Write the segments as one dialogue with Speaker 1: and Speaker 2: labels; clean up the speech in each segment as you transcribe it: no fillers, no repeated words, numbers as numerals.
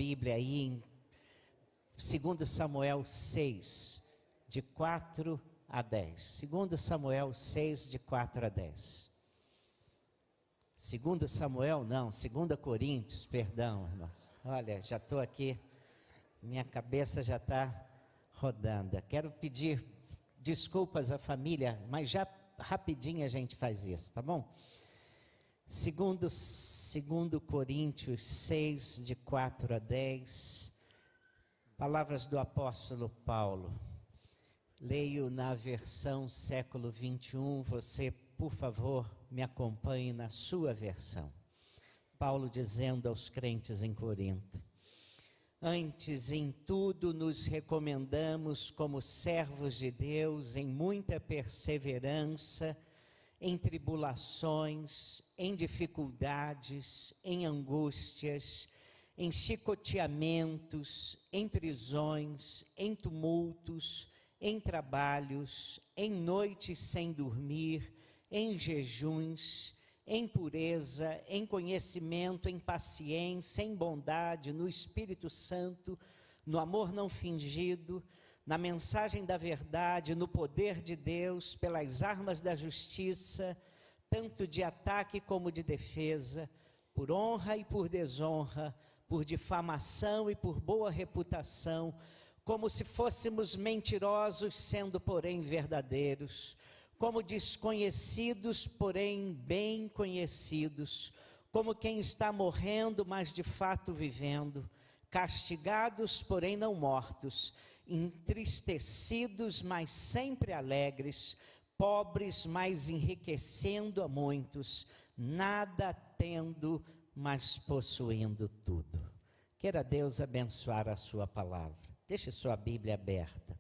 Speaker 1: Bíblia aí em 2 Samuel 6, de 4 a 10. 2 Samuel 6, de 4 a 10. 2 Samuel não, 2 Coríntios, perdão, irmãos. Olha, já estou aqui, minha cabeça já está rodando. Quero pedir desculpas à família, mas já rapidinho a gente faz isso, tá bom? 2 Coríntios 6, de 4 a 10, palavras do apóstolo Paulo. Leio na versão século 21, você, por favor, me acompanhe na sua versão. Paulo dizendo aos crentes em Corinto: antes em tudo nos recomendamos como servos de Deus em muita perseverança, em tribulações, em dificuldades, em angústias, em chicoteamentos, em prisões, em tumultos, em trabalhos, em noites sem dormir, em jejuns, em pureza, em conhecimento, em paciência, em bondade, no Espírito Santo, no amor não fingido, na mensagem da verdade, no poder de Deus, pelas armas da justiça, tanto de ataque como de defesa, por honra e por desonra, por difamação e por boa reputação, como se fôssemos mentirosos, sendo porém verdadeiros, como desconhecidos, porém bem conhecidos, como quem está morrendo, mas de fato vivendo, castigados, porém não mortos, entristecidos, mas sempre alegres, pobres, mas enriquecendo a muitos, nada tendo, mas possuindo tudo. Queira Deus abençoar a sua palavra. Deixe sua Bíblia aberta.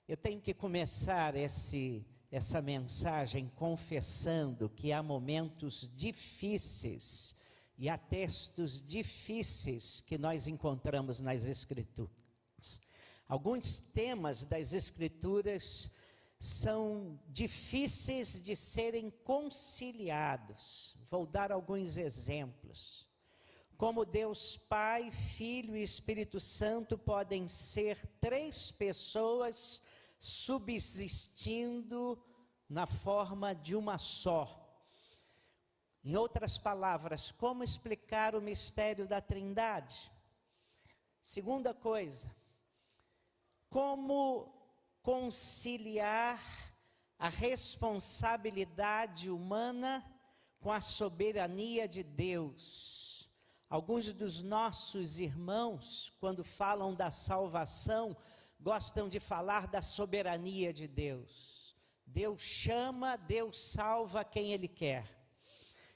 Speaker 1: Eu tenho que começar essa mensagem confessando que há momentos difíceis e há textos difíceis que nós encontramos nas Escrituras. Alguns temas das Escrituras são difíceis de serem conciliados. Vou dar alguns exemplos. Como Deus Pai, Filho e Espírito Santo podem ser três pessoas subsistindo na forma de uma só. Em outras palavras, como explicar o mistério da Trindade? Segunda coisa, como conciliar a responsabilidade humana com a soberania de Deus? Alguns dos nossos irmãos, quando falam da salvação, gostam de falar da soberania de Deus. Deus chama, Deus salva quem Ele quer.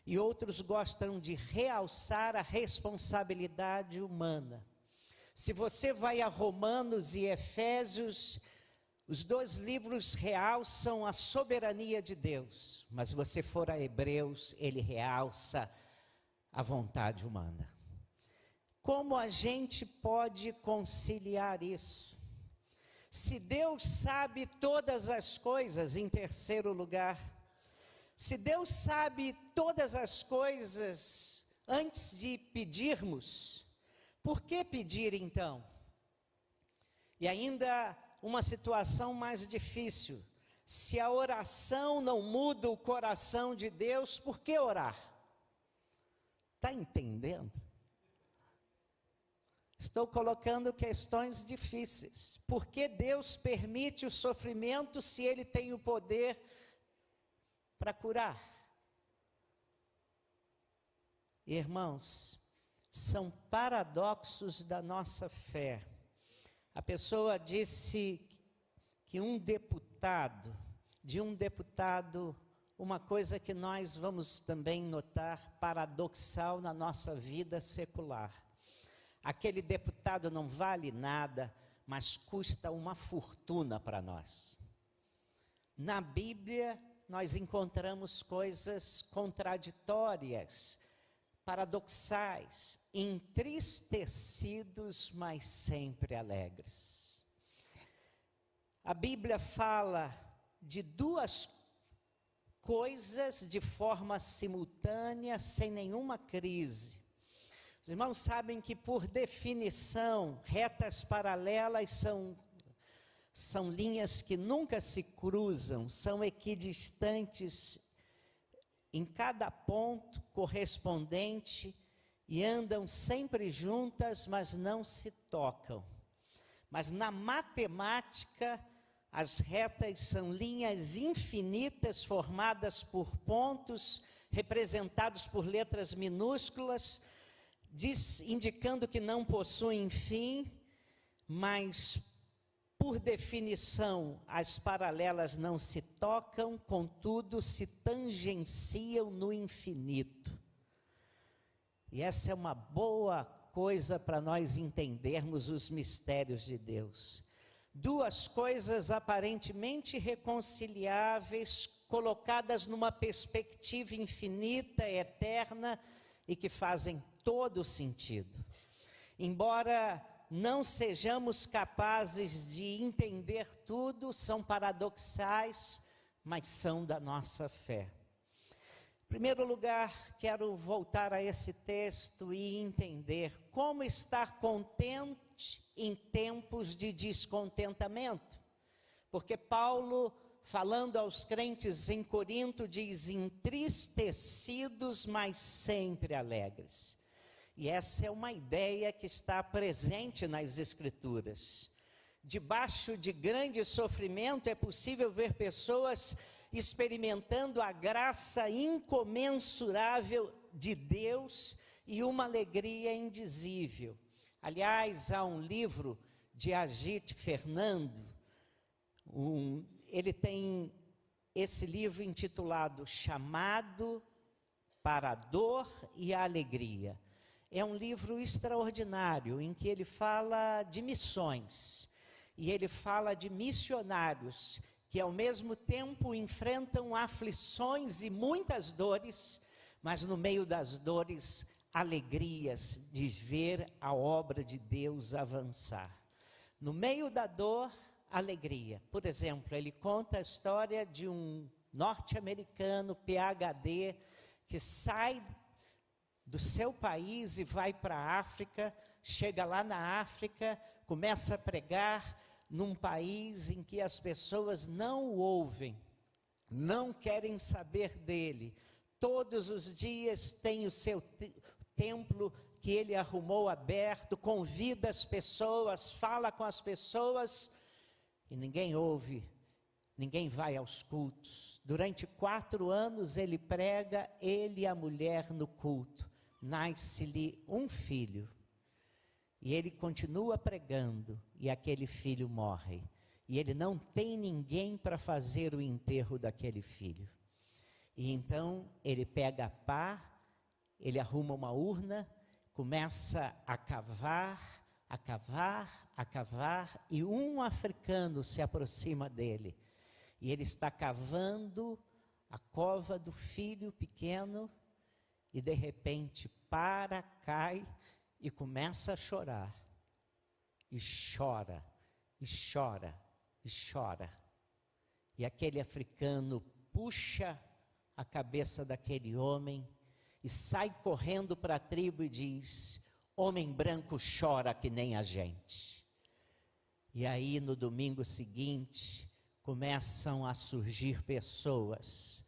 Speaker 1: E outros gostam de realçar a responsabilidade humana. Se você vai a Romanos e Efésios, os dois livros realçam a soberania de Deus. Mas se você for a Hebreus, ele realça a vontade humana. Como a gente pode conciliar isso? Se Deus sabe todas as coisas, em terceiro lugar, se Deus sabe todas as coisas antes de pedirmos, por que pedir então? E ainda uma situação mais difícil, se a oração não muda o coração de Deus, por que orar? Está entendendo? Estou colocando questões difíceis. Por que Deus permite o sofrimento se Ele tem o poder para curar? Irmãos, são paradoxos da nossa fé. A pessoa disse que de um deputado, uma coisa que nós vamos também notar paradoxal na nossa vida secular. Aquele deputado não vale nada, mas custa uma fortuna para nós. Na Bíblia, nós encontramos coisas contraditórias, paradoxais, entristecidos, mas sempre alegres. A Bíblia fala de duas coisas de forma simultânea, sem nenhuma crise. Os irmãos sabem que, por definição, retas paralelas são linhas que nunca se cruzam, são equidistantes em cada ponto correspondente e andam sempre juntas, mas não se tocam. Mas na matemática, as retas são linhas infinitas formadas por pontos representados por letras minúsculas, indicando que não possuem fim, mas por definição as paralelas não se tocam, contudo se tangenciam no infinito. E essa é uma boa coisa para nós entendermos os mistérios de Deus. Duas coisas aparentemente reconciliáveis, colocadas numa perspectiva infinita, eterna e que fazem todo sentido. Embora não sejamos capazes de entender tudo, são paradoxais, mas são da nossa fé. Em primeiro lugar, quero voltar a esse texto e entender como estar contente em tempos de descontentamento. Porque Paulo, falando aos crentes em Corinto, diz: entristecidos, mas sempre alegres. E essa é uma ideia que está presente nas Escrituras. Debaixo de grande sofrimento é possível ver pessoas experimentando a graça incomensurável de Deus e uma alegria indizível. Aliás, há um livro de Agit Fernando, ele tem esse livro intitulado Chamado para a Dor e a Alegria. É um livro extraordinário, em que ele fala de missões, e ele fala de missionários, que ao mesmo tempo enfrentam aflições e muitas dores, mas no meio das dores, alegrias de ver a obra de Deus avançar. No meio da dor, alegria. Por exemplo, ele conta a história de um norte-americano, PhD, que sai do seu país e vai para a África, chega lá na África, começa a pregar num país em que as pessoas não o ouvem, não querem saber dele. Todos os dias tem o seu templo que ele arrumou aberto, convida as pessoas, fala com as pessoas, e ninguém ouve, ninguém vai aos cultos. Durante 4 anos ele prega, ele e a mulher no culto. Nasce-lhe um filho, e ele continua pregando, e aquele filho morre, e ele não tem ninguém para fazer o enterro daquele filho. E então ele pega a pá, ele arruma uma urna, começa a cavar, a cavar, a cavar, e um africano se aproxima dele, e ele está cavando a cova do filho pequeno, e de repente para, cai e começa a chorar, e chora, e chora, e chora. E aquele africano puxa a cabeça daquele homem e sai correndo para a tribo e diz: homem branco chora que nem a gente. E aí no domingo seguinte começam a surgir pessoas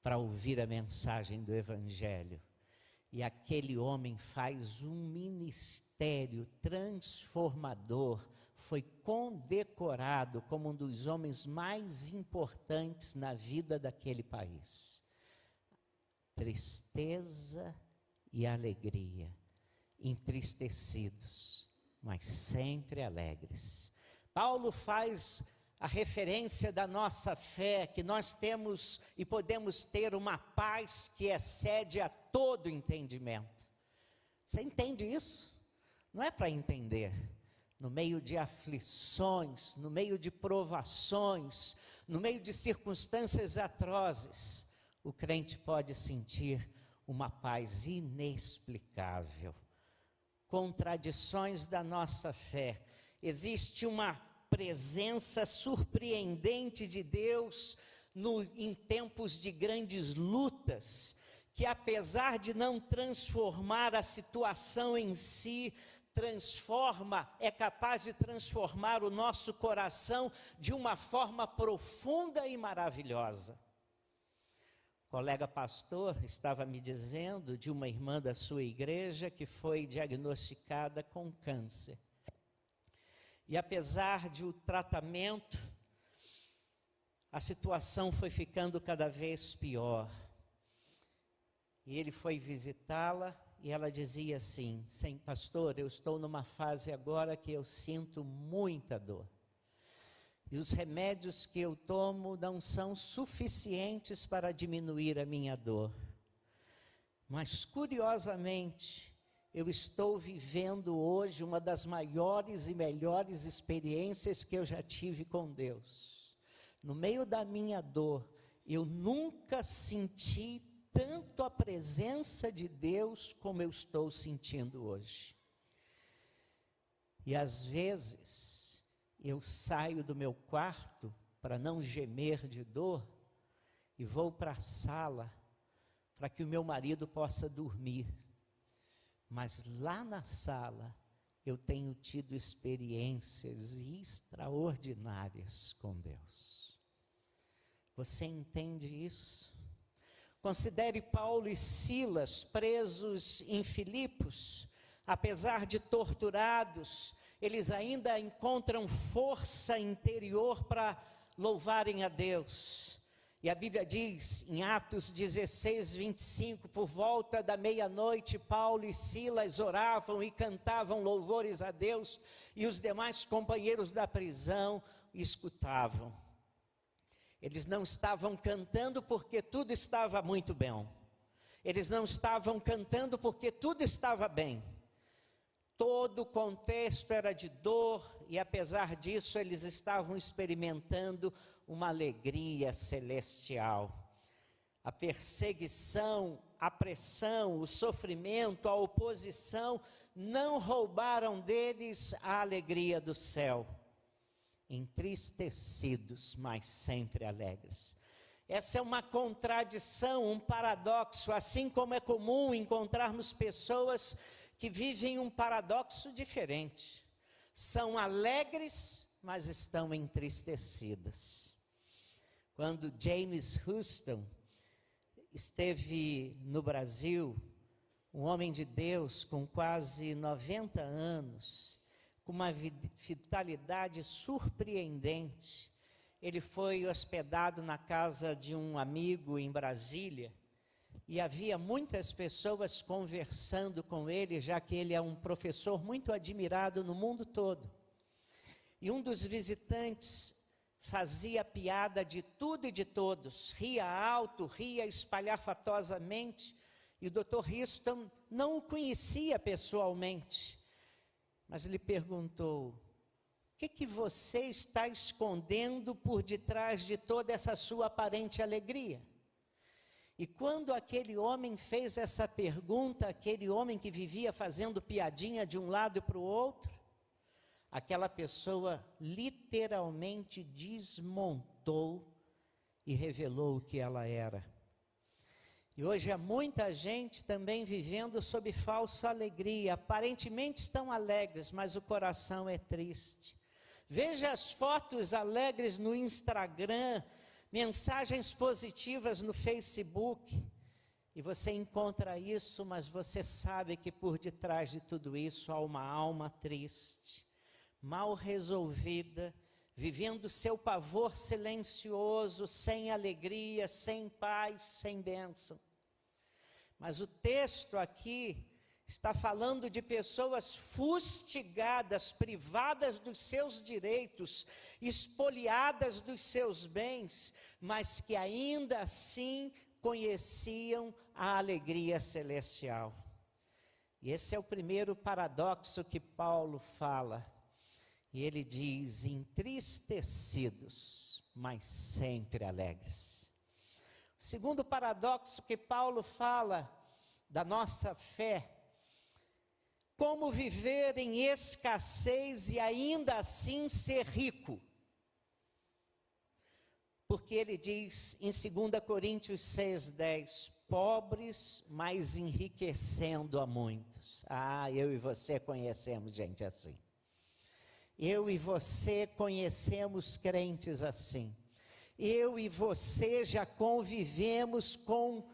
Speaker 1: para ouvir a mensagem do Evangelho. E aquele homem faz um ministério transformador, foi condecorado como um dos homens mais importantes na vida daquele país. Tristeza e alegria, entristecidos, mas sempre alegres. Paulo faz a referência da nossa fé, que nós temos e podemos ter uma paz que excede a todo entendimento. Você entende isso? Não é para entender. No meio de aflições, no meio de provações, no meio de circunstâncias atrozes, o crente pode sentir uma paz inexplicável. Contradições da nossa fé. Existe uma presença surpreendente de Deus em tempos de grandes lutas, que apesar de não transformar a situação em si, é capaz de transformar o nosso coração de uma forma profunda e maravilhosa. O colega pastor estava me dizendo de uma irmã da sua igreja que foi diagnosticada com câncer. E apesar de o tratamento, a situação foi ficando cada vez pior. E ele foi visitá-la e ela dizia assim: "Sim, pastor, eu estou numa fase agora que eu sinto muita dor. E os remédios que eu tomo não são suficientes para diminuir a minha dor. Mas, curiosamente, eu estou vivendo hoje uma das maiores e melhores experiências que eu já tive com Deus. No meio da minha dor, eu nunca senti tanto a presença de Deus como eu estou sentindo hoje. E às vezes eu saio do meu quarto para não gemer de dor e vou para a sala para que o meu marido possa dormir. Mas lá na sala eu tenho tido experiências extraordinárias com Deus. Você entende isso? Considere Paulo e Silas presos em Filipos. Apesar de torturados, eles ainda encontram força interior para louvarem a Deus. E a Bíblia diz, em Atos 16, 25, por volta da meia-noite, Paulo e Silas oravam e cantavam louvores a Deus, e os demais companheiros da prisão escutavam. Eles não estavam cantando porque tudo estava muito bem. Eles não estavam cantando porque tudo estava bem. Todo o contexto era de dor e apesar disso eles estavam experimentando uma alegria celestial. A perseguição, a pressão, o sofrimento, a oposição não roubaram deles a alegria do céu. Entristecidos, mas sempre alegres. Essa é uma contradição, um paradoxo, assim como é comum encontrarmos pessoas que vivem um paradoxo diferente. São alegres, mas estão entristecidas. Quando James Houston esteve no Brasil, um homem de Deus com quase 90 anos, com uma vitalidade surpreendente, ele foi hospedado na casa de um amigo em Brasília, e havia muitas pessoas conversando com ele, já que ele é um professor muito admirado no mundo todo. E um dos visitantes fazia piada de tudo e de todos, ria alto, ria espalhafatosamente, e o Dr. Houston não o conhecia pessoalmente, mas lhe perguntou: o que você está escondendo por detrás de toda essa sua aparente alegria? E quando aquele homem fez essa pergunta, aquele homem que vivia fazendo piadinha de um lado para o outro, aquela pessoa literalmente desmontou e revelou o que ela era. E hoje há muita gente também vivendo sob falsa alegria. Aparentemente estão alegres, mas o coração é triste. Veja as fotos alegres no Instagram, mensagens positivas no Facebook, e você encontra isso, mas você sabe que por detrás de tudo isso há uma alma triste, mal resolvida, vivendo seu pavor silencioso, sem alegria, sem paz, sem bênção. Mas o texto aqui está falando de pessoas fustigadas, privadas dos seus direitos, espoliadas dos seus bens, mas que ainda assim conheciam a alegria celestial. E esse é o primeiro paradoxo que Paulo fala. E ele diz: entristecidos, mas sempre alegres. O segundo paradoxo que Paulo fala da nossa fé: como viver em escassez e ainda assim ser rico. Porque ele diz em 2 Coríntios 6:10, pobres, mas enriquecendo a muitos. Ah, eu e você conhecemos gente assim. Eu e você conhecemos crentes assim. Eu e você já convivemos com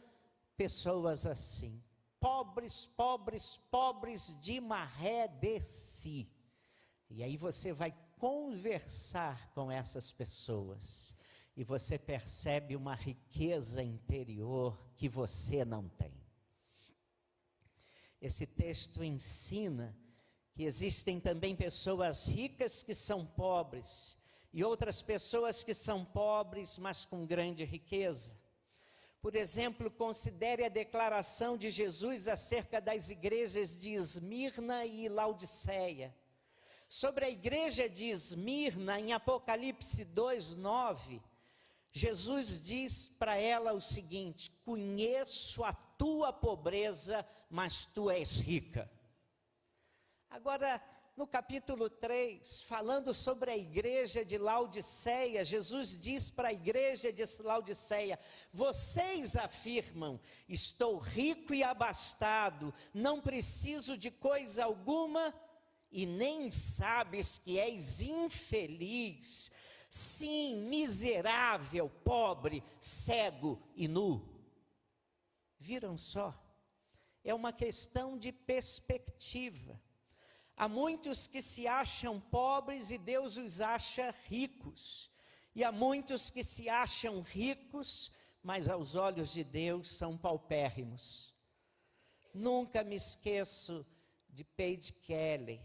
Speaker 1: pessoas assim. Pobres, pobres, pobres de maré de si. E aí você vai conversar com essas pessoas e você percebe uma riqueza interior que você não tem. Esse texto ensina que existem também pessoas ricas que são pobres e outras pessoas que são pobres, mas com grande riqueza. Por exemplo, considere a declaração de Jesus acerca das igrejas de Esmirna e Laodiceia. Sobre a igreja de Esmirna, em Apocalipse 2:9, Jesus diz para ela o seguinte: conheço a tua pobreza, mas tu és rica. Agora, no capítulo 3, falando sobre a igreja de Laodiceia, Jesus diz para a igreja de Laodiceia: vocês afirmam, estou rico e abastado, não preciso de coisa alguma, e nem sabes que és infeliz, sim, miserável, pobre, cego e nu. Viram só? É uma questão de perspectiva. Há muitos que se acham pobres e Deus os acha ricos. E há muitos que se acham ricos, mas aos olhos de Deus são paupérrimos. Nunca me esqueço de Paige Kelly.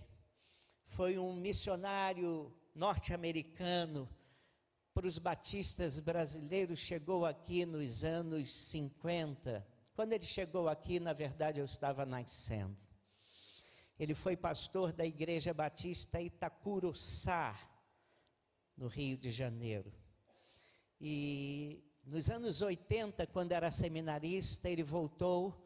Speaker 1: Foi um missionário norte-americano para os batistas brasileiros, chegou aqui nos anos 50. Quando ele chegou aqui, na verdade, eu estava nascendo. Ele foi pastor da Igreja Batista Itacuruçá, no Rio de Janeiro. E nos anos 80, quando era seminarista, ele voltou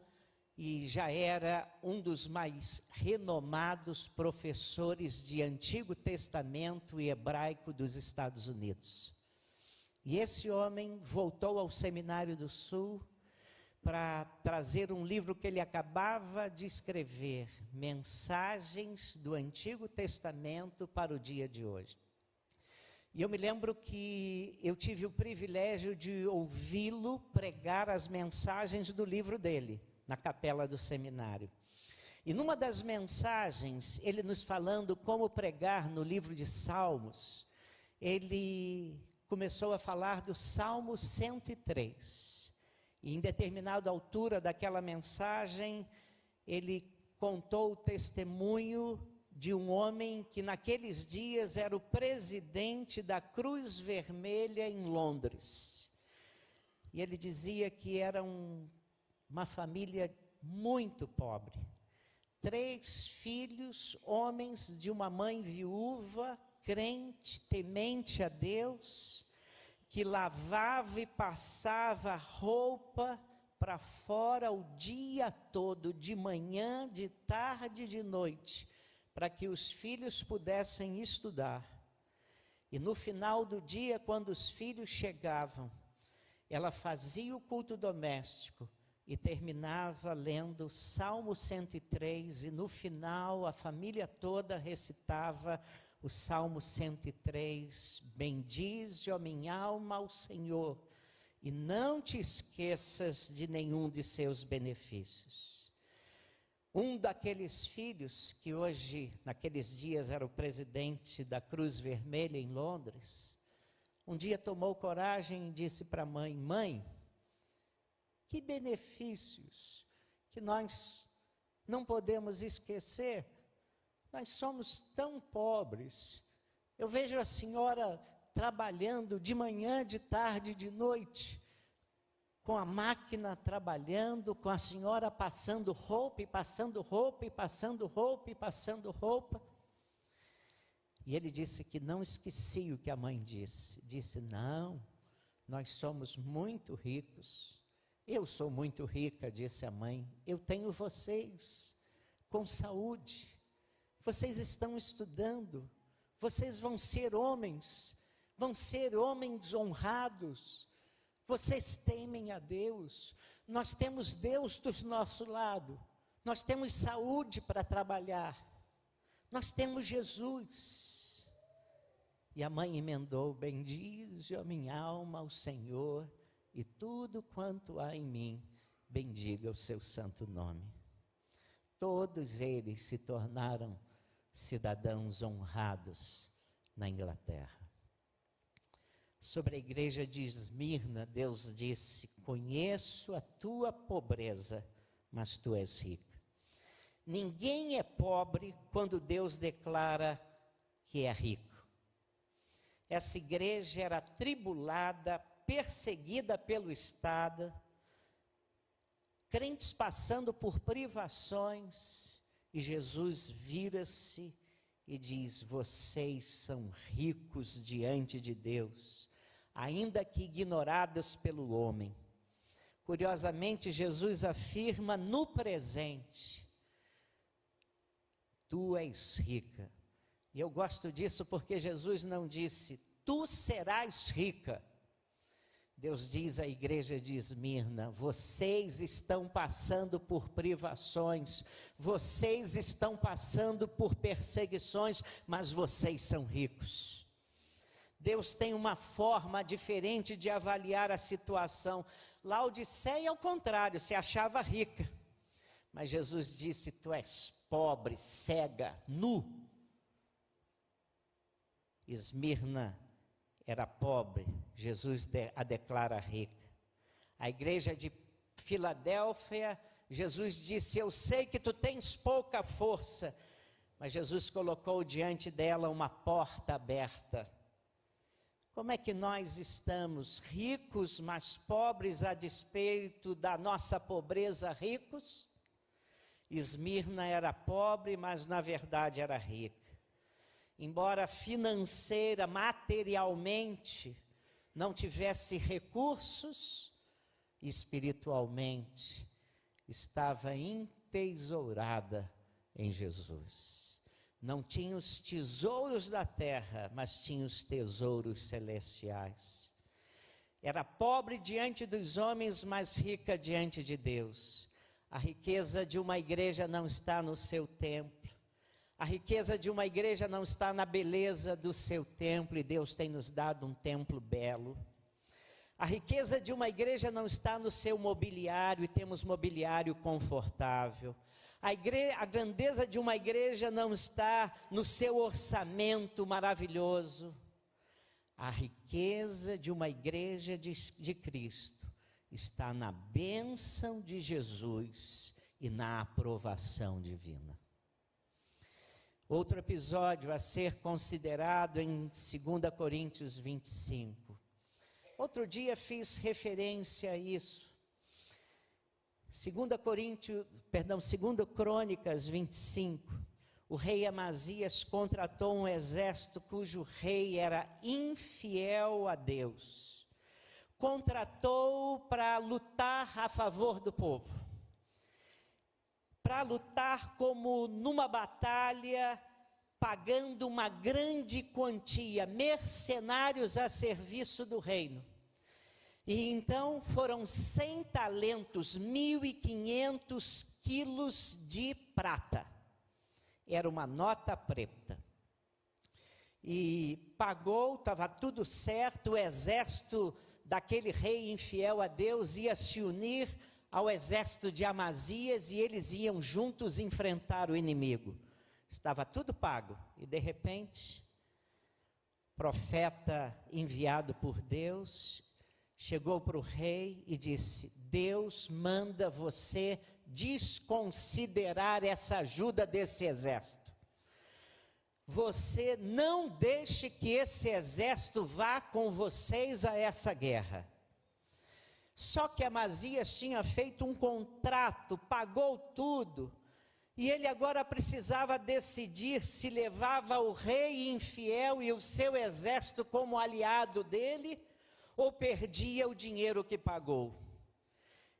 Speaker 1: e já era um dos mais renomados professores de Antigo Testamento e hebraico dos Estados Unidos. E esse homem voltou ao Seminário do Sul para trazer um livro que ele acabava de escrever, Mensagens do Antigo Testamento para o dia de hoje. E eu me lembro que eu tive o privilégio de ouvi-lo pregar as mensagens do livro dele, na capela do seminário. E numa das mensagens, ele nos falando como pregar no livro de Salmos, ele começou a falar do Salmo 103. E em determinada altura daquela mensagem, ele contou o testemunho de um homem que naqueles dias era o presidente da Cruz Vermelha em Londres. E ele dizia que era uma família muito pobre. 3 filhos, homens de uma mãe viúva, crente, temente a Deus, que lavava e passava roupa para fora o dia todo, de manhã, de tarde e de noite, para que os filhos pudessem estudar. E no final do dia, quando os filhos chegavam, ela fazia o culto doméstico e terminava lendo o Salmo 103, e no final a família toda recitava o Salmo 103, bendize, ó minha alma, ao Senhor, e não te esqueças de nenhum de seus benefícios. Um daqueles filhos, que hoje, naqueles dias, era o presidente da Cruz Vermelha em Londres, um dia tomou coragem e disse para a mãe: mãe, que benefícios que nós não podemos esquecer. Nós somos tão pobres. Eu vejo a senhora trabalhando de manhã, de tarde, de noite, com a máquina trabalhando, com a senhora passando roupa e passando roupa e passando roupa e passando roupa. E ele disse que não esquecia o que a mãe disse. Disse: não, nós somos muito ricos. Eu sou muito rica, disse a mãe. Eu tenho vocês com saúde. Vocês estão estudando, vocês vão ser homens honrados, vocês temem a Deus, Nós temos Deus do nosso lado, nós temos saúde para trabalhar, nós temos Jesus. E a mãe emendou: bendize a minha alma ao Senhor, e tudo quanto há em mim, bendiga o seu santo nome. Todos eles se tornaram cidadãos honrados na Inglaterra. Sobre a igreja de Esmirna, Deus disse: conheço a tua pobreza, mas tu és rica. Ninguém é pobre quando Deus declara que é rico. Essa igreja era atribulada, perseguida pelo Estado, crentes passando por privações, e Jesus vira-se e diz: vocês são ricos diante de Deus, ainda que ignorados pelo homem. Curiosamente, Jesus afirma no presente: tu és rica. E eu gosto disso porque Jesus não disse: tu serás rica. Deus diz à igreja de Esmirna: vocês estão passando por privações, vocês estão passando por perseguições, mas vocês são ricos. Deus tem uma forma diferente de avaliar a situação. Laodiceia, ao contrário, se achava rica, mas Jesus disse: tu és pobre, cega, nu. Esmirna era pobre, Jesus a declara rica. A igreja de Filadélfia, Jesus disse: eu sei que tu tens pouca força, mas Jesus colocou diante dela uma porta aberta. Como é que nós estamos? Ricos, mas pobres a despeito da nossa pobreza, ricos? Esmirna era pobre, mas na verdade era rica. Embora financeira, materialmente, não tivesse recursos, espiritualmente estava entesourada em Jesus. Não tinha os tesouros da terra, mas tinha os tesouros celestiais. Era pobre diante dos homens, mas rica diante de Deus. A riqueza de uma igreja não está no seu templo. A riqueza de uma igreja não está na beleza do seu templo, e Deus tem nos dado um templo belo. A riqueza de uma igreja não está no seu mobiliário, e temos mobiliário confortável. A grandeza de uma igreja não está no seu orçamento maravilhoso. A riqueza de uma igreja de Cristo está na bênção de Jesus e na aprovação divina. Outro episódio a ser considerado em 2 Coríntios 25. Outro dia fiz referência a isso. 2 Crônicas 25. O rei Amazias contratou um exército cujo rei era infiel a Deus. Contratou para lutar a favor do povo. Para lutar como numa batalha, pagando uma grande quantia, mercenários a serviço do reino. E então foram 100 talentos, 1.500 quilos de prata. Era uma nota preta. E pagou, estava tudo certo, o exército daquele rei infiel a Deus ia se unir ao exército de Amazias, e eles iam juntos enfrentar o inimigo. Estava tudo pago, e de repente, profeta enviado por Deus, chegou para o rei e disse: Deus manda você desconsiderar essa ajuda desse exército. Você não deixe que esse exército vá com vocês a essa guerra. Só que Amazias tinha feito um contrato, pagou tudo, e ele agora precisava decidir se levava o rei infiel e o seu exército como aliado dele, ou perdia o dinheiro que pagou.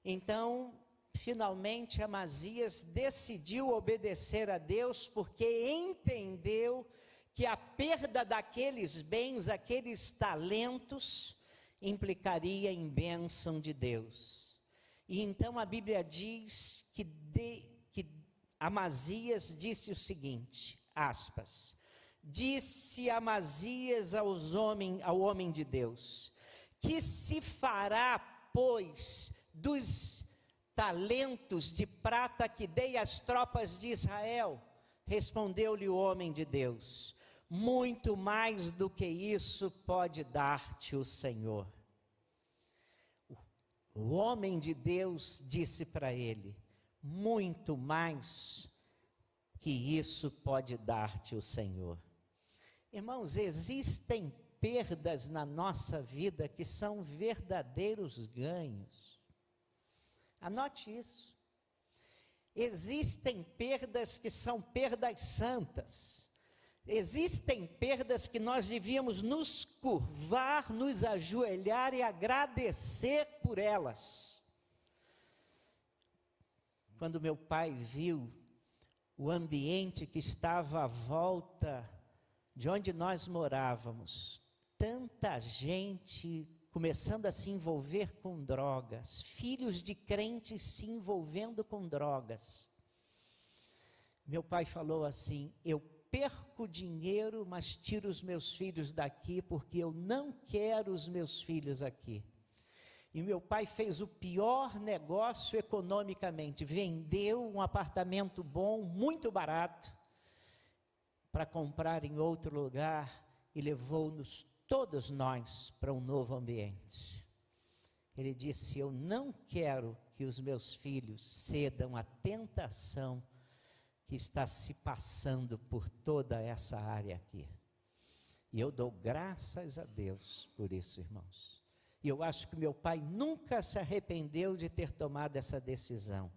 Speaker 1: Então, finalmente Amazias decidiu obedecer a Deus, porque entendeu que a perda daqueles bens, aqueles talentos, implicaria em bênção de Deus. E então a Bíblia diz que Amazias disse o seguinte, aspas, disse Amazias ao homem de Deus, que se fará, pois, dos talentos de prata que dei às tropas de Israel? Respondeu-lhe o homem de Deus, muito mais do que isso pode dar-te o Senhor. O homem de Deus disse para ele, muito mais que isso pode dar-te o Senhor. Irmãos, existem perdas na nossa vida que são verdadeiros ganhos. Anote isso. Existem perdas que são perdas santas. Existem perdas que nós devíamos nos curvar, nos ajoelhar e agradecer por elas. Quando meu pai viu o ambiente que estava à volta de onde nós morávamos, tanta gente começando a se envolver com drogas, filhos de crentes se envolvendo com drogas. Meu pai falou assim, eu perco dinheiro, mas tiro os meus filhos daqui, porque eu não quero os meus filhos aqui. E meu pai fez o pior negócio economicamente, vendeu um apartamento bom, muito barato, para comprar em outro lugar e levou-nos, todos nós, para um novo ambiente. Ele disse, eu não quero que os meus filhos cedam à tentação que está se passando por toda essa área aqui. E eu dou graças a Deus por isso, irmãos. E eu acho que meu pai nunca se arrependeu de ter tomado essa decisão.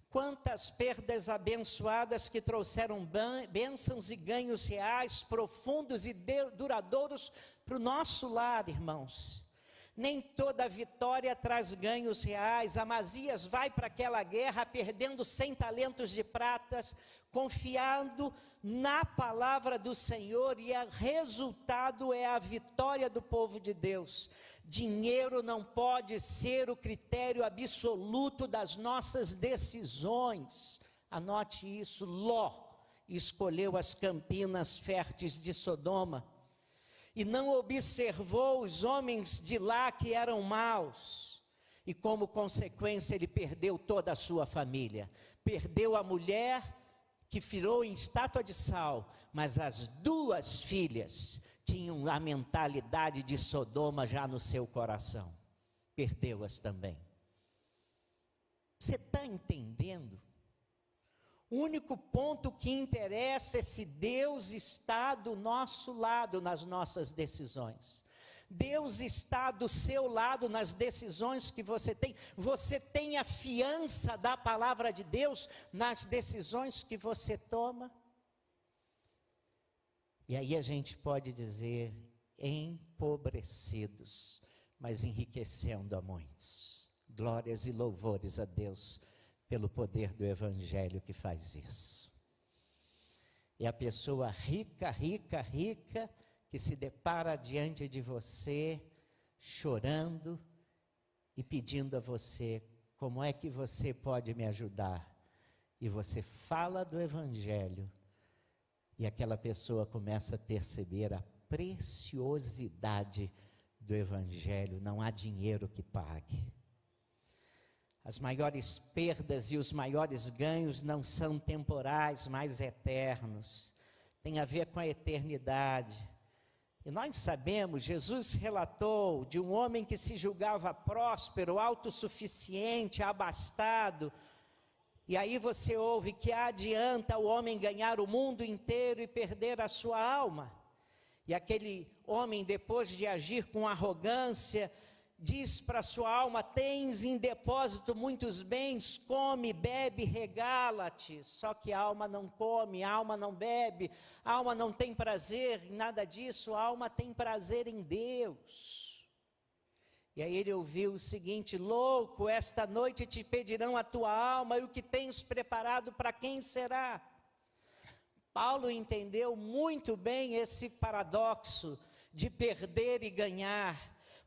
Speaker 1: Quantas perdas abençoadas que trouxeram bênçãos e ganhos reais, profundos e duradouros para o nosso lar, irmãos. Nem toda vitória traz ganhos reais. Amazias vai para aquela guerra perdendo 100 talentos de prata, confiando na palavra do Senhor, e o resultado é a vitória do povo de Deus. Dinheiro não pode ser o critério absoluto das nossas decisões. Anote isso, Ló escolheu as campinas férteis de Sodoma, e não observou os homens de lá que eram maus, e como consequência ele perdeu toda a sua família, perdeu a mulher que virou em estátua de sal, mas as 2 filhas tinham a mentalidade de Sodoma já no seu coração, perdeu-as também. Você está entendendo? O único ponto que interessa é se Deus está do nosso lado nas nossas decisões. Deus está do seu lado nas decisões que você tem. Você tem a fiança da palavra de Deus nas decisões que você toma. E aí a gente pode dizer, empobrecidos, mas enriquecendo a muitos. Glórias e louvores a Deus pelo poder do Evangelho que faz isso. É a pessoa rica, rica, rica, que se depara diante de você, chorando e pedindo a você, como é que você pode me ajudar? E você fala do Evangelho, e aquela pessoa começa a perceber a preciosidade do Evangelho, não há dinheiro que pague. As maiores perdas e os maiores ganhos não são temporais, mas eternos. Tem a ver com a eternidade. E nós sabemos, Jesus relatou de um homem que se julgava próspero, autossuficiente, abastado. E aí você ouve que adianta o homem ganhar o mundo inteiro e perder a sua alma. E aquele homem, depois de agir com arrogância, diz para sua alma, tens em depósito muitos bens, come, bebe, regala-te. Só que a alma não come, a alma não bebe, a alma não tem prazer em nada disso, a alma tem prazer em Deus. E aí ele ouviu o seguinte, louco, esta noite te pedirão a tua alma, e o que tens preparado para quem será? Paulo entendeu muito bem esse paradoxo de perder e ganhar,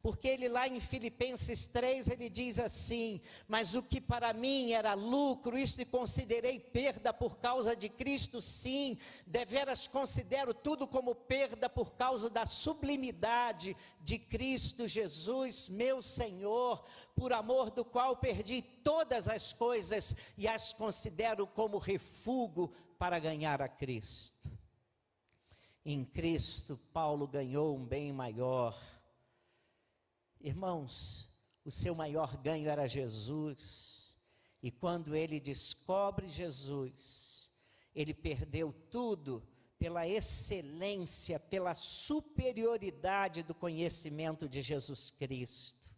Speaker 1: porque ele lá em Filipenses 3, ele diz assim: mas o que para mim era lucro, isto considerei perda por causa de Cristo, sim, deveras considero tudo como perda por causa da sublimidade de Cristo Jesus, meu Senhor, por amor do qual perdi todas as coisas e as considero como refúgio para ganhar a Cristo. Em Cristo, Paulo ganhou um bem maior. Irmãos, o seu maior ganho era Jesus, e quando ele descobre Jesus, ele perdeu tudo pela excelência, pela superioridade do conhecimento de Jesus Cristo.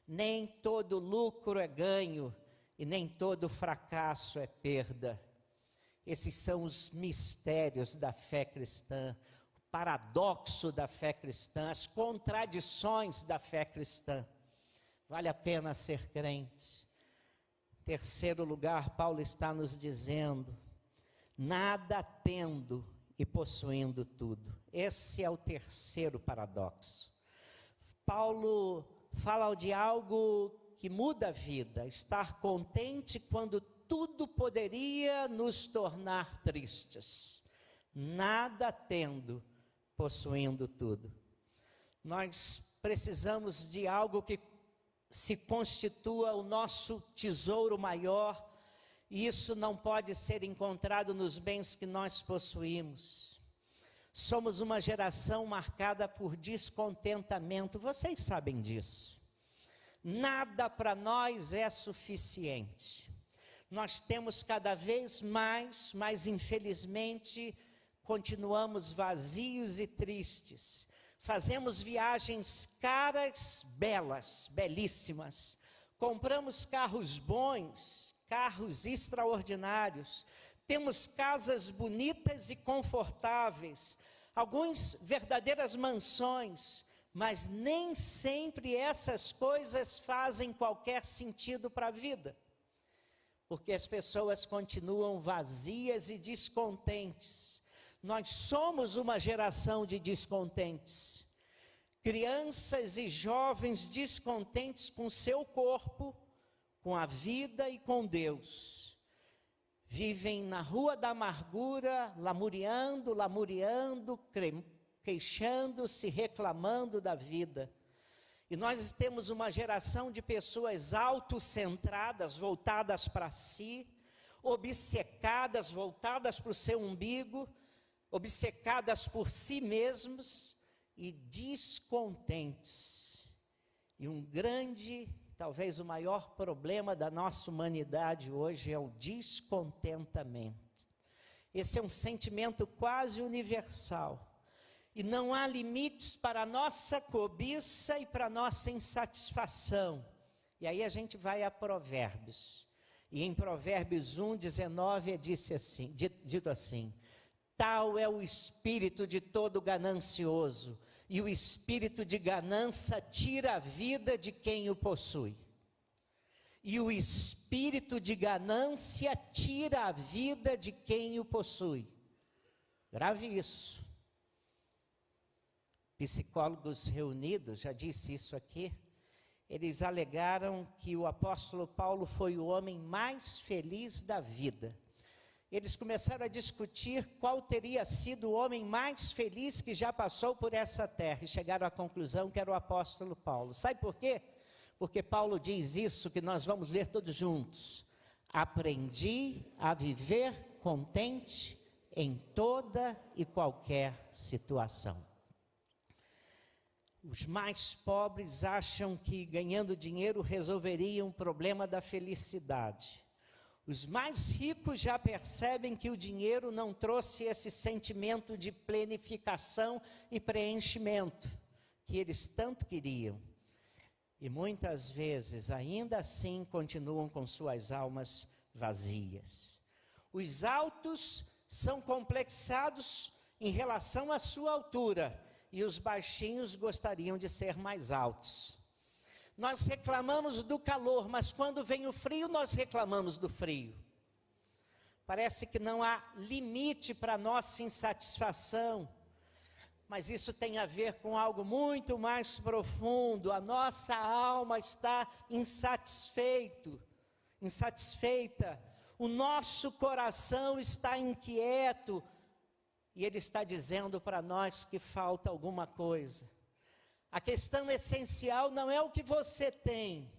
Speaker 1: Nem todo lucro é ganho, e nem todo fracasso é perda. Esses são os mistérios da fé cristã, paradoxo da fé cristã, as contradições da fé cristã. Vale a pena ser crente. Terceiro lugar, Paulo está nos dizendo: nada tendo e possuindo tudo. Esse é o terceiro paradoxo. Paulo fala de algo que muda a vida, estar contente quando tudo poderia nos tornar tristes. Nada tendo, possuindo tudo. Nós precisamos de algo que se constitua o nosso tesouro maior, e isso não pode ser encontrado nos bens que nós possuímos. Somos uma geração marcada por descontentamento, vocês sabem disso. Nada para nós é suficiente. Nós temos cada vez mais, mas infelizmente continuamos vazios e tristes. Fazemos viagens caras, belas, belíssimas. Compramos carros bons, carros extraordinários. Temos casas bonitas e confortáveis. Alguns verdadeiras mansões. Mas nem sempre essas coisas fazem qualquer sentido para a vida. Porque as pessoas continuam vazias e descontentes. Nós somos uma geração de descontentes. Crianças e jovens descontentes com seu corpo, com a vida e com Deus. Vivem na rua da amargura, lamuriando, queixando-se, reclamando da vida. E nós temos uma geração de pessoas autocentradas, voltadas para si, obcecadas, voltadas para o seu umbigo, obcecadas por si mesmos e descontentes. E um grande, talvez o maior problema da nossa humanidade hoje é o descontentamento. Esse é um sentimento quase universal. E não há limites para a nossa cobiça e para a nossa insatisfação. E aí a gente vai a Provérbios. E em Provérbios 1:19 é dito assim: tal é o espírito de todo ganancioso, e o espírito de ganância tira a vida de quem o possui. E o espírito de ganância tira a vida de quem o possui. Grave isso. Psicólogos reunidos, já disse isso aqui, eles alegaram que o apóstolo Paulo foi o homem mais feliz da vida. Eles começaram a discutir qual teria sido o homem mais feliz que já passou por essa terra, e chegaram à conclusão que era o apóstolo Paulo. Sabe por quê? Porque Paulo diz isso que nós vamos ler todos juntos: aprendi a viver contente em toda e qualquer situação. Os mais pobres acham que ganhando dinheiro resolveriam o problema da felicidade. Os mais ricos já percebem que o dinheiro não trouxe esse sentimento de plenificação e preenchimento que eles tanto queriam. E muitas vezes, ainda assim, continuam com suas almas vazias. Os altos são complexados em relação à sua altura, e os baixinhos gostariam de ser mais altos. Nós reclamamos do calor, mas quando vem o frio, nós reclamamos do frio. Parece que não há limite para a nossa insatisfação. Mas isso tem a ver com algo muito mais profundo. A nossa alma está insatisfeita. O nosso coração está inquieto. E Ele está dizendo para nós que falta alguma coisa. A questão essencial não é o que você tem.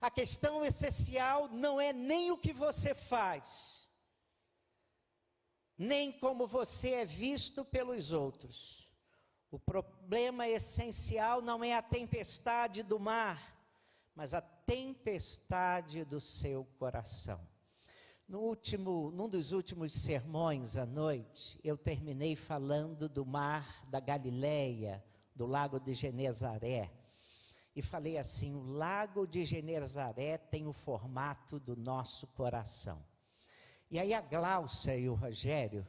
Speaker 1: A questão essencial não é nem o que você faz, nem como você é visto pelos outros. O problema essencial não é a tempestade do mar, mas a tempestade do seu coração. Num dos últimos sermões à noite, eu terminei falando do mar da Galileia, do lago de Genezaré. E falei assim: o lago de Genezaré tem o formato do nosso coração. E aí a Gláucia e o Rogério,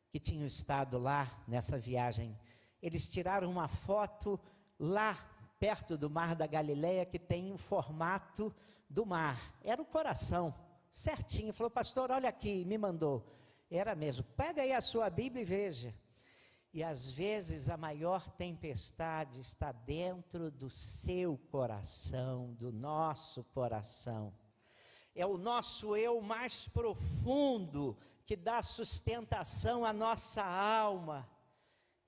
Speaker 1: que tinham estado lá nessa viagem, eles tiraram uma foto lá perto do mar da Galileia, que tem o formato do mar. Era o coração, certinho. Falou: pastor, olha aqui, me mandou. Era mesmo. Pega aí a sua Bíblia e veja. E às vezes a maior tempestade está dentro do seu coração, do nosso coração. É o nosso eu mais profundo que dá sustentação à nossa alma.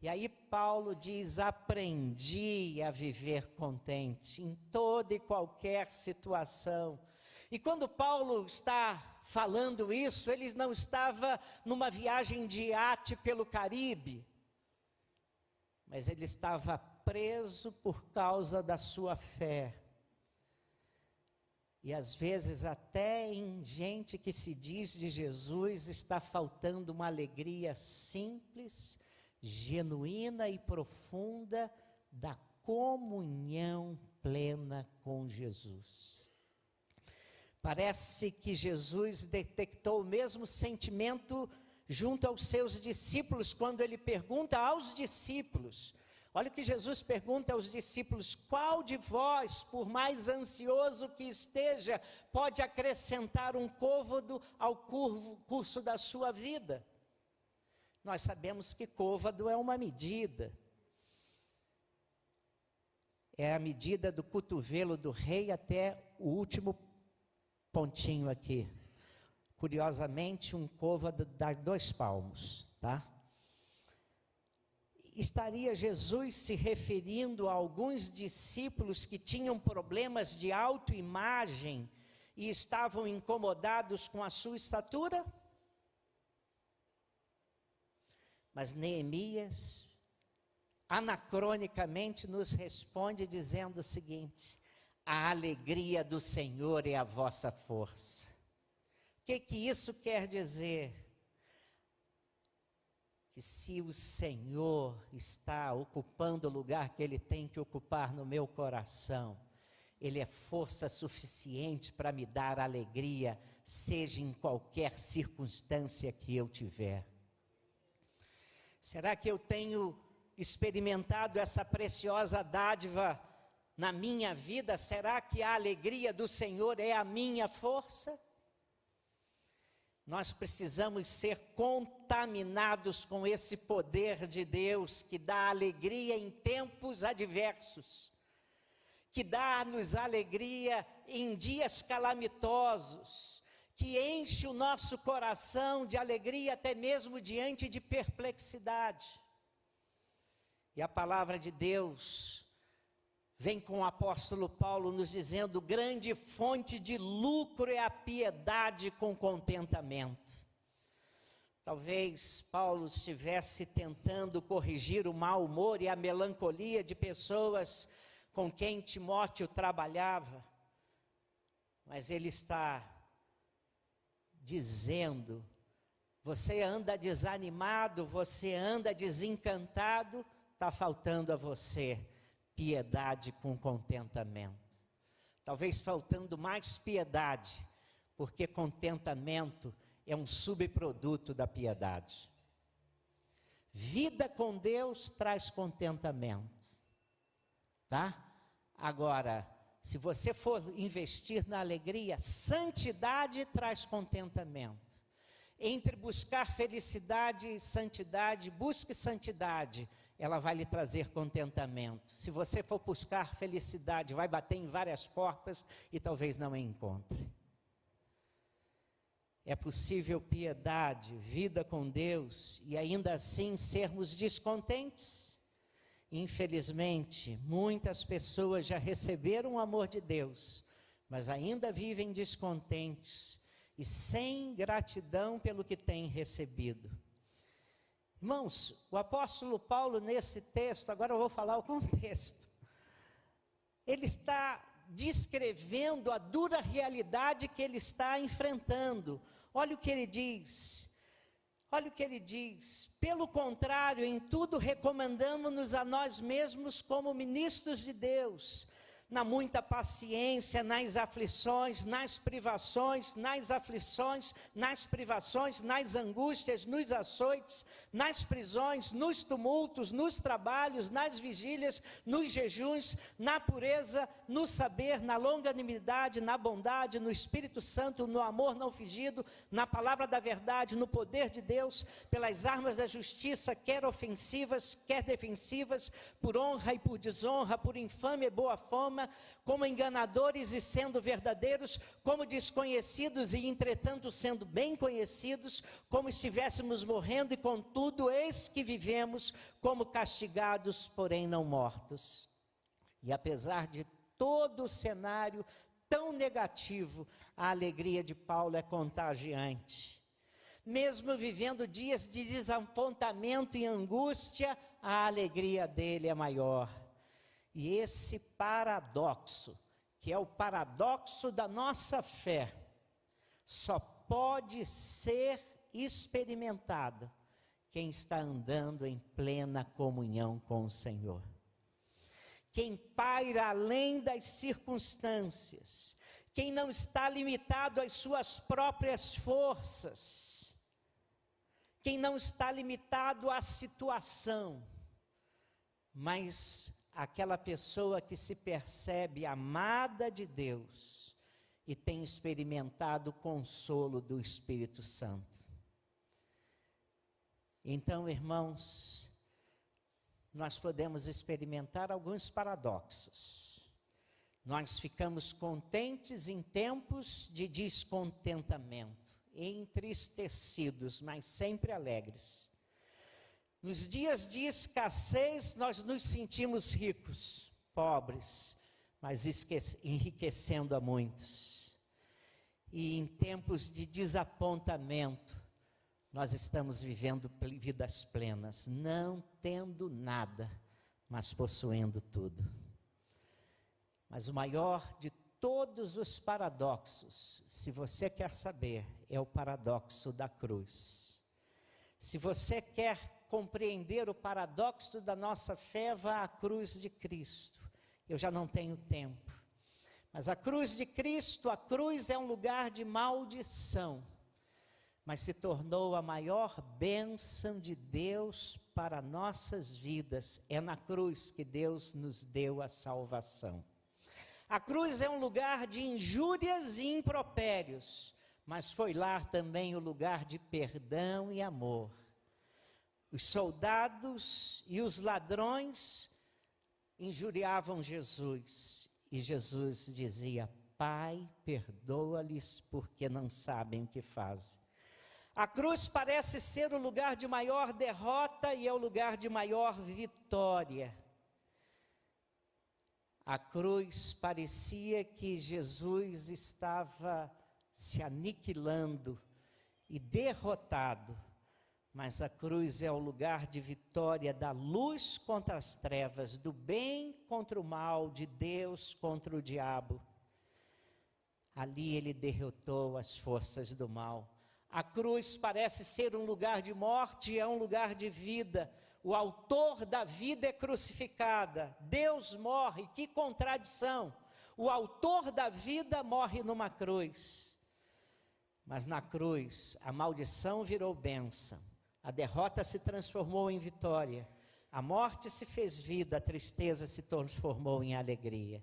Speaker 1: E aí Paulo diz: aprendi a viver contente em toda e qualquer situação. E quando Paulo está falando isso, ele não estava numa viagem de iate pelo Caribe, mas ele estava preso por causa da sua fé. E às vezes até em gente que se diz de Jesus está faltando uma alegria simples, genuína e profunda da comunhão plena com Jesus. Parece que Jesus detectou o mesmo sentimento junto aos seus discípulos, quando ele pergunta aos discípulos. Olha o que Jesus pergunta aos discípulos: qual de vós, por mais ansioso que esteja, pode acrescentar um côvado ao curso da sua vida? Nós sabemos que côvado é uma medida. É a medida do cotovelo do rei até o último pontinho aqui. Curiosamente, um côvado dá 2 palmos, tá? Estaria Jesus se referindo a alguns discípulos que tinham problemas de autoimagem e estavam incomodados com a sua estatura? Mas Neemias, anacronicamente, nos responde dizendo o seguinte: a alegria do Senhor é a vossa força. O que isso quer dizer? Que se o Senhor está ocupando o lugar que Ele tem que ocupar no meu coração, Ele é força suficiente para me dar alegria, seja em qualquer circunstância que eu tiver. Será que eu tenho experimentado essa preciosa dádiva na minha vida? Será que a alegria do Senhor é a minha força? Nós precisamos ser contaminados com esse poder de Deus que dá alegria em tempos adversos, que dá-nos alegria em dias calamitosos, que enche o nosso coração de alegria até mesmo diante de perplexidade. E a palavra de Deus vem com o apóstolo Paulo nos dizendo: grande fonte de lucro é a piedade com contentamento. Talvez Paulo estivesse tentando corrigir o mau humor e a melancolia de pessoas com quem Timóteo trabalhava, mas ele está dizendo: você anda desanimado, você anda desencantado, está faltando a você piedade com contentamento. Talvez faltando mais piedade, porque contentamento é um subproduto da piedade. Vida com Deus traz contentamento, tá? Agora, se você for investir na alegria, santidade traz contentamento. Entre buscar felicidade e santidade, busque santidade, ela vai lhe trazer contentamento. Se você for buscar felicidade, vai bater em várias portas e talvez não a encontre. É possível piedade, vida com Deus e ainda assim sermos descontentes? Infelizmente, muitas pessoas já receberam o amor de Deus, mas ainda vivem descontentes e sem gratidão pelo que têm recebido. Irmãos, o apóstolo Paulo nesse texto, agora eu vou falar o contexto, ele está descrevendo a dura realidade que ele está enfrentando. Olha o que ele diz, pelo contrário, em tudo recomendamos-nos a nós mesmos como ministros de Deus, na muita paciência, nas aflições, nas privações, nas angústias, nos açoites, nas prisões, nos tumultos, nos trabalhos, nas vigílias, nos jejuns, na pureza, no saber, na longanimidade, na bondade, no Espírito Santo, no amor não fingido, na palavra da verdade, no poder de Deus, pelas armas da justiça, quer ofensivas, quer defensivas, por honra e por desonra, por infâmia e boa fama, como enganadores e sendo verdadeiros, como desconhecidos e entretanto sendo bem conhecidos, como estivéssemos morrendo e contudo eis que vivemos, como castigados, porém não mortos. E apesar de todo o cenário tão negativo, a alegria de Paulo é contagiante. Mesmo vivendo dias de desapontamento e angústia, a alegria dele é maior. E esse paradoxo, que é o paradoxo da nossa fé, só pode ser experimentado quem está andando em plena comunhão com o Senhor. Quem paira além das circunstâncias, quem não está limitado às suas próprias forças, quem não está limitado à situação, mas aquela pessoa que se percebe amada de Deus e tem experimentado o consolo do Espírito Santo. Então, irmãos, nós podemos experimentar alguns paradoxos. Nós ficamos contentes em tempos de descontentamento, entristecidos, mas sempre alegres. Nos dias de escassez, nós nos sentimos ricos, pobres, mas enriquecendo a muitos. E em tempos de desapontamento, nós estamos vivendo vidas plenas, não tendo nada, mas possuindo tudo. Mas o maior de todos os paradoxos, se você quer saber, é o paradoxo da cruz. Se você quer compreender o paradoxo da nossa fé, vá à cruz de Cristo. Eu já não tenho tempo, mas a cruz de Cristo, a cruz é um lugar de maldição, mas se tornou a maior bênção de Deus para nossas vidas. É na cruz que Deus nos deu a salvação. A cruz é um lugar de injúrias e impropérios, mas foi lá também o lugar de perdão e amor. Os soldados e os ladrões injuriavam Jesus, e Jesus dizia: Pai, perdoa-lhes porque não sabem o que fazem. A cruz parece ser o lugar de maior derrota e é o lugar de maior vitória. A cruz parecia que Jesus estava se aniquilando e derrotado, mas a cruz é o lugar de vitória da luz contra as trevas, do bem contra o mal, de Deus contra o diabo. Ali ele derrotou as forças do mal. A cruz parece ser um lugar de morte, é um lugar de vida. O autor da vida é crucificada. Deus morre, que contradição. O autor da vida morre numa cruz. Mas na cruz, a maldição virou bênção. A derrota se transformou em vitória. A morte se fez vida, a tristeza se transformou em alegria.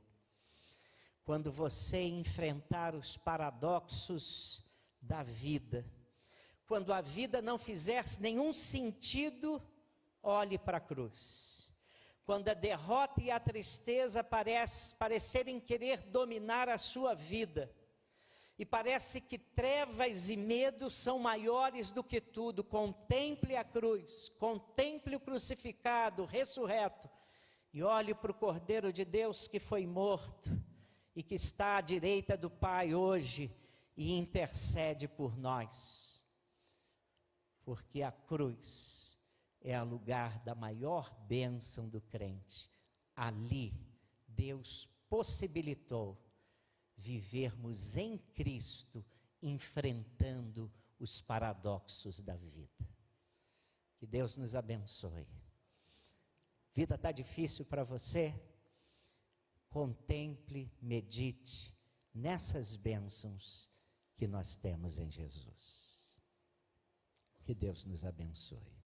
Speaker 1: Quando você enfrentar os paradoxos da vida, quando a vida não fizer nenhum sentido, olhe para a cruz. Quando a derrota e a tristeza parecerem querer dominar a sua vida, e parece que trevas e medo são maiores do que tudo, contemple a cruz, contemple o crucificado, ressurreto, e olhe para o Cordeiro de Deus que foi morto, e que está à direita do Pai hoje, e intercede por nós. Porque a cruz é o lugar da maior bênção do crente. Ali, Deus possibilitou vivermos em Cristo, enfrentando os paradoxos da vida. Que Deus nos abençoe. Vida está difícil para você? Contemple, medite nessas bênçãos que nós temos em Jesus. Que Deus nos abençoe.